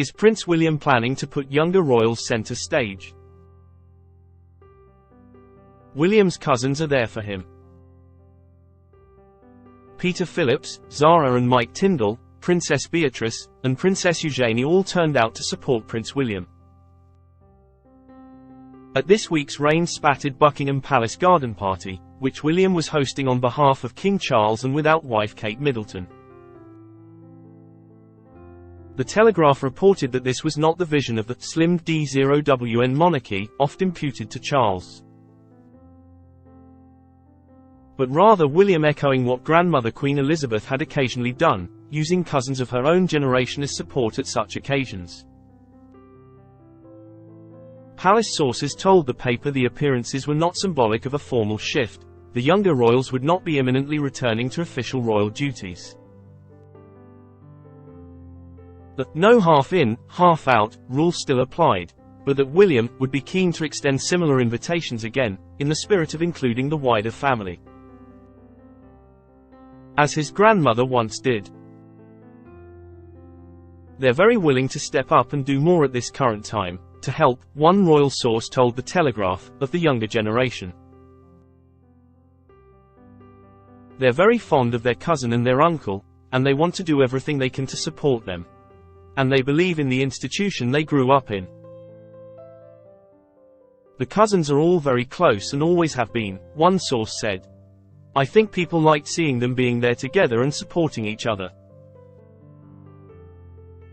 Is Prince William planning to put younger royals centre stage? William's cousins are there for him. Peter Phillips, Zara and Mike Tindall, Princess Beatrice, and Princess Eugenie all turned out to support Prince William. At this week's rain-spattered Buckingham Palace garden party, which William was hosting on behalf of King Charles and without wife Kate Middleton. The Telegraph reported that this was not the vision of the slimmed D0WN monarchy, oft imputed to Charles, but rather William echoing what grandmother Queen Elizabeth had occasionally done, using cousins of her own generation as support at such occasions. Palace sources told the paper the appearances were not symbolic of a formal shift. The younger royals would not be imminently returning to official royal duties. The no half in, half out rule still applied, but that William would be keen to extend similar invitations again, in the spirit of including the wider family, as his grandmother once did. They're very willing to step up and do more at this current time, to help, one royal source told the Telegraph, of the younger generation. They're very fond of their cousin and their uncle, and they want to do everything they can to support them. And they believe in the institution they grew up in. The cousins are all very close and always have been, one source said. I think people liked seeing them being there together and supporting each other.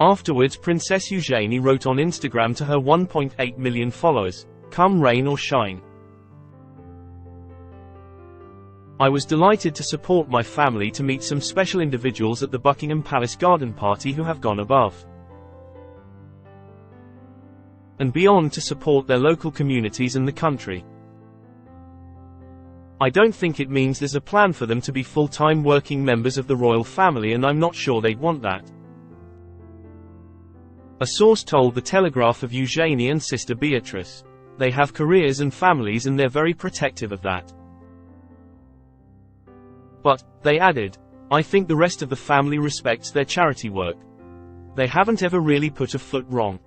Afterwards, Princess Eugenie wrote on Instagram to her 1.8 million followers, "Come rain or shine. I was delighted to support my family to meet some special individuals at the Buckingham Palace garden party who have gone above and beyond to support their local communities and the country. I don't think it means there's a plan for them to be full-time working members of the royal family, and I'm not sure they'd want that." A source told the Telegraph of Eugenie and sister Beatrice. They have careers and families and they're very protective of that. But, they added, I think the rest of the family respects their charity work. They haven't ever really put a foot wrong.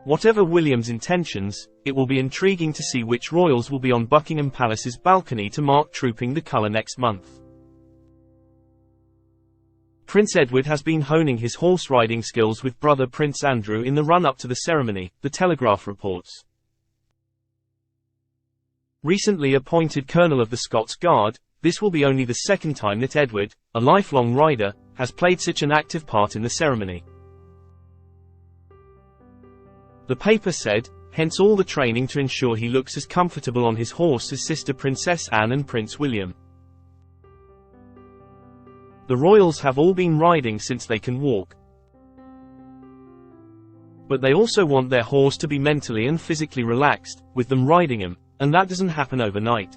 Whatever William's intentions, it will be intriguing to see which royals will be on Buckingham Palace's balcony to mark Trooping the Colour next month. Prince Edward has been honing his horse riding skills with brother Prince Andrew in the run-up to the ceremony, the Telegraph reports. Recently appointed Colonel of the Scots Guard, this will be only the second time that Edward, a lifelong rider, has played such an active part in the ceremony. The paper said, hence all the training to ensure he looks as comfortable on his horse as sister Princess Anne and Prince William. The royals have all been riding since they can walk. But they also want their horse to be mentally and physically relaxed, with them riding him, and that doesn't happen overnight.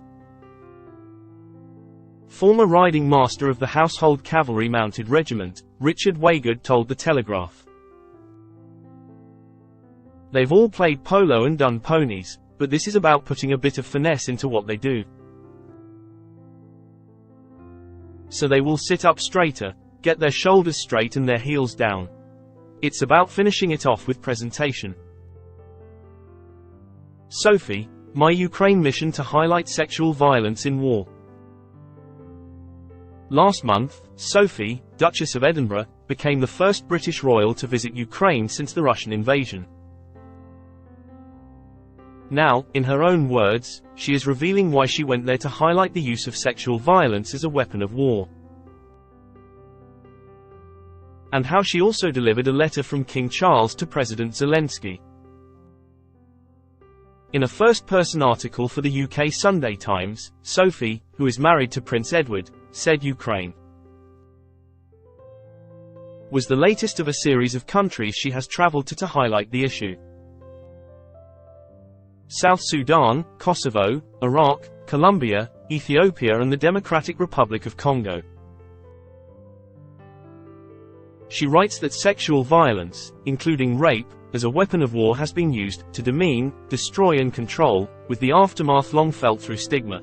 Former riding master of the Household Cavalry Mounted Regiment, Richard Weigard told the Telegraph. They've all played polo and done ponies, but this is about putting a bit of finesse into what they do. So they will sit up straighter, get their shoulders straight and their heels down. It's about finishing it off with presentation. Sophie, my Ukraine mission to highlight sexual violence in war. Last month, Sophie, Duchess of Edinburgh, became the first British royal to visit Ukraine since the Russian invasion. Now, in her own words, she is revealing why she went there to highlight the use of sexual violence as a weapon of war. And how she also delivered a letter from King Charles to President Zelensky. In a first-person article for the UK Sunday Times, Sophie, who is married to Prince Edward, said Ukraine was the latest of a series of countries she has travelled to highlight the issue. South Sudan, Kosovo, Iraq, Colombia, Ethiopia and the Democratic Republic of Congo. She writes that sexual violence, including rape, as a weapon of war has been used to demean, destroy and control, with the aftermath long felt through stigma.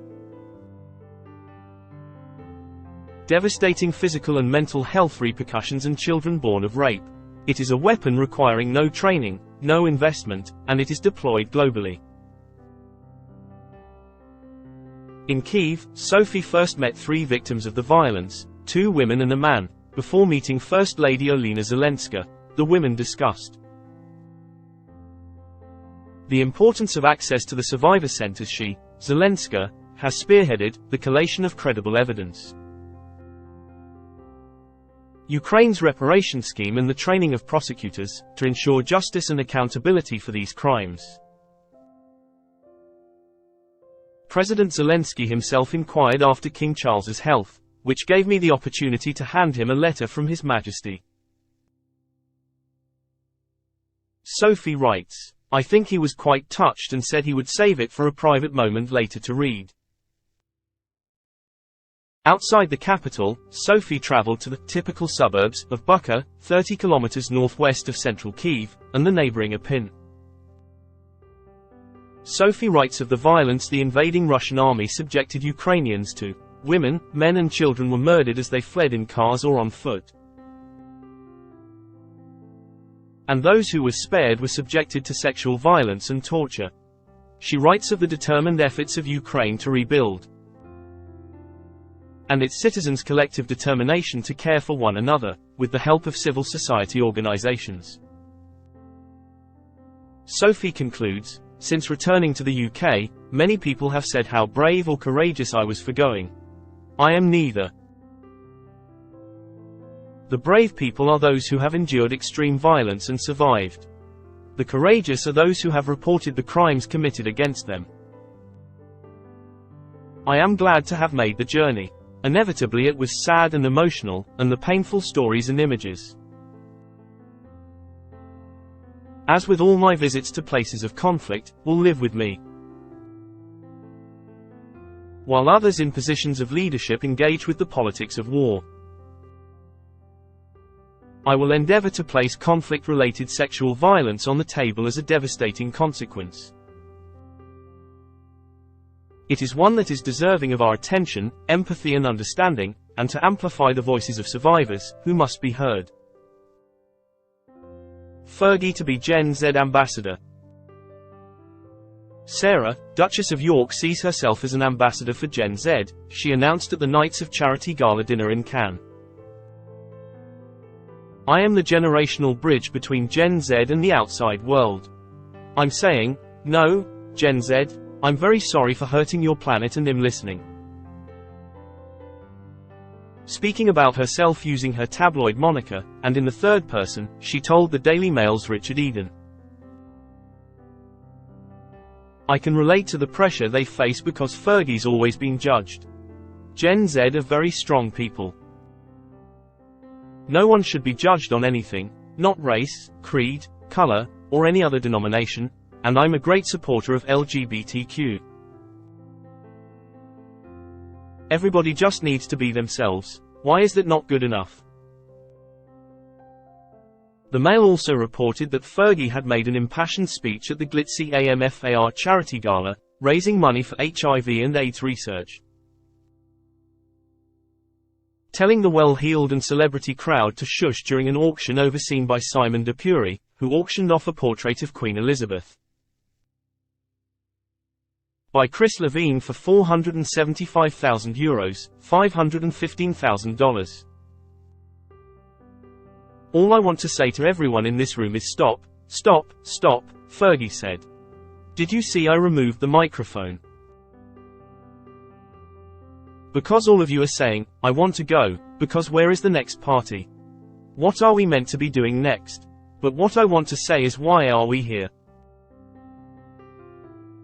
devastating physical and mental health repercussions and children born of rape. It is a weapon requiring no training, no investment, and it is deployed globally. In Kyiv, Sophie first met 3 victims of the violence, 2 women and a man, before meeting First Lady Olena Zelenska. The women discussed the importance of access to the survivor centers. She, Zelenska, has spearheaded the collation of credible evidence, Ukraine's reparation scheme and the training of prosecutors to ensure justice and accountability for these crimes. President Zelensky himself inquired after King Charles's health, which gave me the opportunity to hand him a letter from His Majesty. Sophie writes, I think he was quite touched and said he would save it for a private moment later to read. Outside the capital, Sophie traveled to the typical suburbs of Bucha, 30 kilometers northwest of central Kyiv, and the neighboring Irpin. Sophie writes of the violence the invading Russian army subjected Ukrainians to. Women, men and children were murdered as they fled in cars or on foot. And those who were spared were subjected to sexual violence and torture. She writes of the determined efforts of Ukraine to rebuild, and its citizens' collective determination to care for one another, with the help of civil society organizations. Sophie concludes, since returning to the UK, many people have said how brave or courageous I was for going. I am neither. The brave people are those who have endured extreme violence and survived. The courageous are those who have reported the crimes committed against them. I am glad to have made the journey. Inevitably it was sad and emotional, and the painful stories and images. As with all my visits to places of conflict, will live with me. While others in positions of leadership engage with the politics of war, I will endeavor to place conflict-related sexual violence on the table as a devastating consequence. It is one that is deserving of our attention, empathy and understanding, and to amplify the voices of survivors, who must be heard. Fergie to be Gen Z ambassador. Sarah, Duchess of York, sees herself as an ambassador for Gen Z, she announced at the Knights of Charity Gala dinner in Cannes. I am the generational bridge between Gen Z and the outside world. I'm saying, no, Gen Z, I'm very sorry for hurting your planet and I'm listening. Speaking about herself using her tabloid moniker, and in the third person, she told the Daily Mail's Richard Eden, I can relate to the pressure they face because Fergie's always been judged. Gen Z are very strong people. No one should be judged on anything, not race, creed, color, or any other denomination, and I'm a great supporter of LGBTQ. Everybody just needs to be themselves. Why is that not good enough? The Mail also reported that Fergie had made an impassioned speech at the glitzy AMFAR charity gala, raising money for HIV and AIDS research, telling the well-heeled and celebrity crowd to shush during an auction overseen by Simon Depury, who auctioned off a portrait of Queen Elizabeth by Chris Levine for €475,000, $515,000. All I want to say to everyone in this room is stop, stop, stop, Fergie said. Did you see I removed the microphone? Because all of you are saying, I want to go, because where is the next party? What are we meant to be doing next? But what I want to say is why are we here?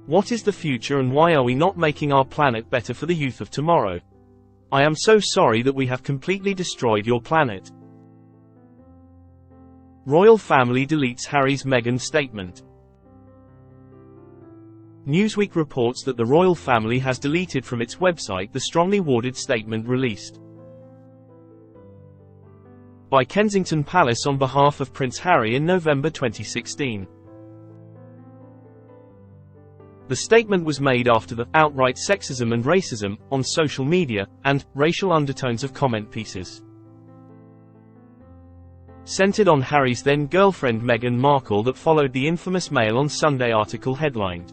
What is the future and why are we not making our planet better for the youth of tomorrow? I am so sorry that we have completely destroyed your planet. Royal family deletes Harry's Meghan statement. Newsweek reports that the royal family has deleted from its website the strongly worded statement released by Kensington Palace on behalf of Prince Harry in November 2016. The statement was made after the outright sexism and racism on social media and racial undertones of comment pieces centered on Harry's then-girlfriend Meghan Markle that followed the infamous Mail on Sunday article headlined,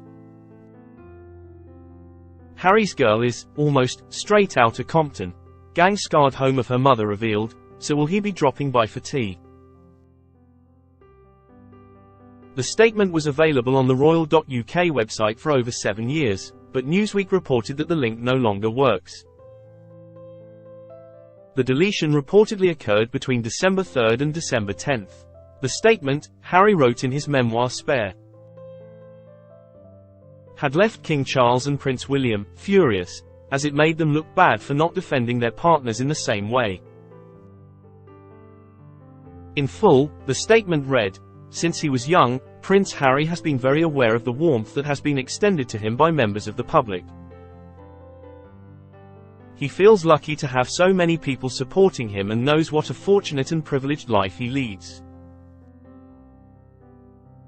"Harry's girl is almost straight outta Compton. Gang-scarred home of her mother revealed, so will he be dropping by for tea?" The statement was available on the Royal.uk website for over 7 years, but Newsweek reported that the link no longer works. The deletion reportedly occurred between December 3 and December 10. The statement, Harry wrote in his memoir Spare, had left King Charles and Prince William furious, as it made them look bad for not defending their partners in the same way. In full, the statement read, "Since he was young, Prince Harry has been very aware of the warmth that has been extended to him by members of the public. He feels lucky to have so many people supporting him and knows what a fortunate and privileged life he leads.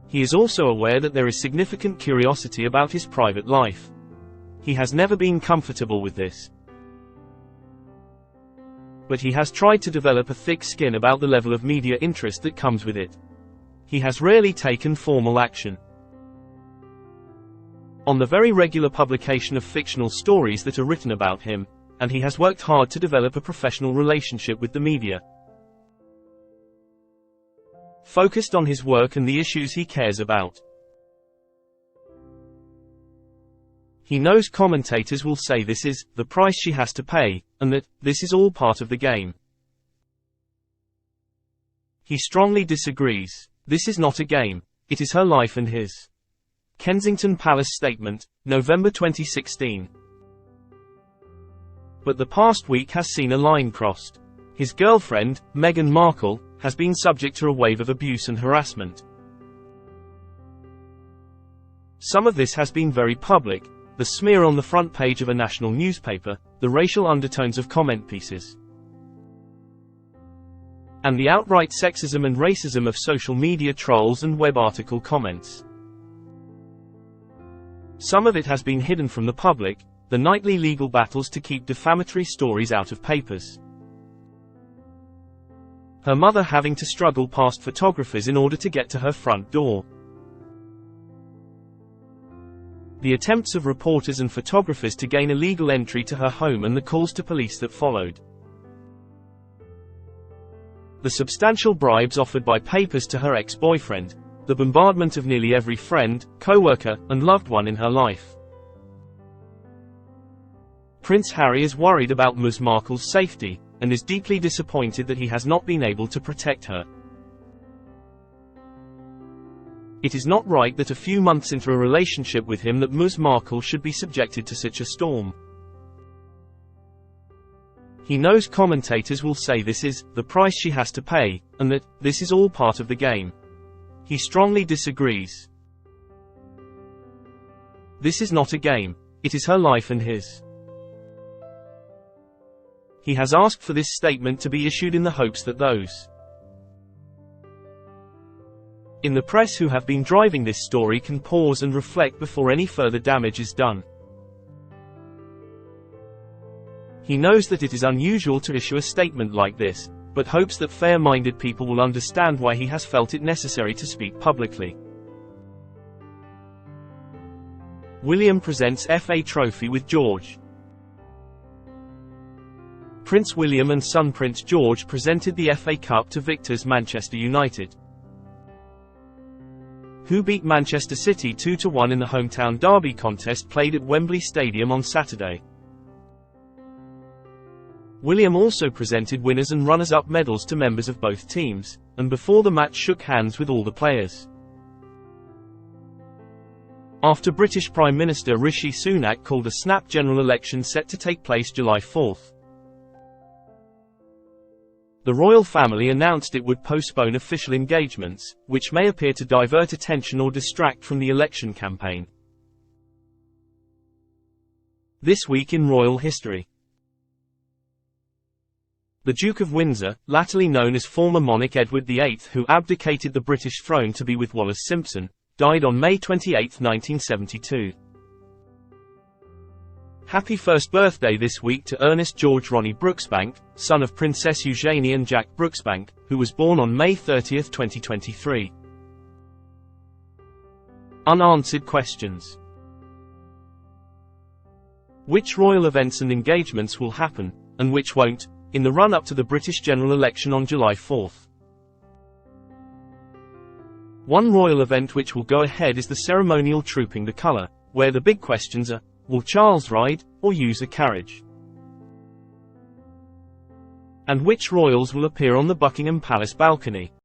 He is also aware that there is significant curiosity about his private life. He has never been comfortable with this. But he has tried to develop a thick skin about the level of media interest that comes with it. He has rarely taken formal action on the very regular publication of fictional stories that are written about him, and he has worked hard to develop a professional relationship with the media, focused on his work and the issues he cares about. He knows commentators will say this is the price she has to pay, and that this is all part of the game. He strongly disagrees. This is not a game. It is her life and his." Kensington Palace statement, November 2016. But the past week has seen a line crossed. His girlfriend, Meghan Markle, has been subject to a wave of abuse and harassment. Some of this has been very public: the smear on the front page of a national newspaper, the racial undertones of comment pieces, and the outright sexism and racism of social media trolls and web article comments. Some of it has been hidden from the public, the nightly legal battles to keep defamatory stories out of papers, her mother having to struggle past photographers in order to get to her front door, the attempts of reporters and photographers to gain illegal entry to her home and the calls to police that followed, the substantial bribes offered by papers to her ex-boyfriend, the bombardment of nearly every friend, co-worker, and loved one in her life. Prince Harry is worried about Ms. Markle's safety, and is deeply disappointed that he has not been able to protect her. It is not right that a few months into a relationship with him that Ms. Markle should be subjected to such a storm. He knows commentators will say this is the price she has to pay, and that this is all part of the game. He strongly disagrees. This is not a game. It is her life and his. He has asked for this statement to be issued in the hopes that those in the press who have been driving this story can pause and reflect before any further damage is done. He knows that it is unusual to issue a statement like this, but hopes that fair-minded people will understand why he has felt it necessary to speak publicly. William presents FA Trophy with George. Prince William and son Prince George presented the FA Cup to victors Manchester United, who beat Manchester City 2-1 in the hometown derby contest played at Wembley Stadium on Saturday. William also presented winners and runners-up medals to members of both teams, and before the match shook hands with all the players. After British Prime Minister Rishi Sunak called a snap general election set to take place July 4. The royal family announced it would postpone official engagements, which may appear to divert attention or distract from the election campaign. This week in royal history. The Duke of Windsor, latterly known as former monarch Edward VIII, who abdicated the British throne to be with Wallis Simpson, died on May 28, 1972. Happy first birthday this week to Ernest George Ronnie Brooksbank, son of Princess Eugenie and Jack Brooksbank, who was born on May 30, 2023. Unanswered questions. Which royal events and engagements will happen, and which won't, in the run-up to the British general election on July 4? One royal event which will go ahead is the ceremonial Trooping the Colour, where the big questions are, will Charles ride, or use a carriage? And which royals will appear on the Buckingham Palace balcony?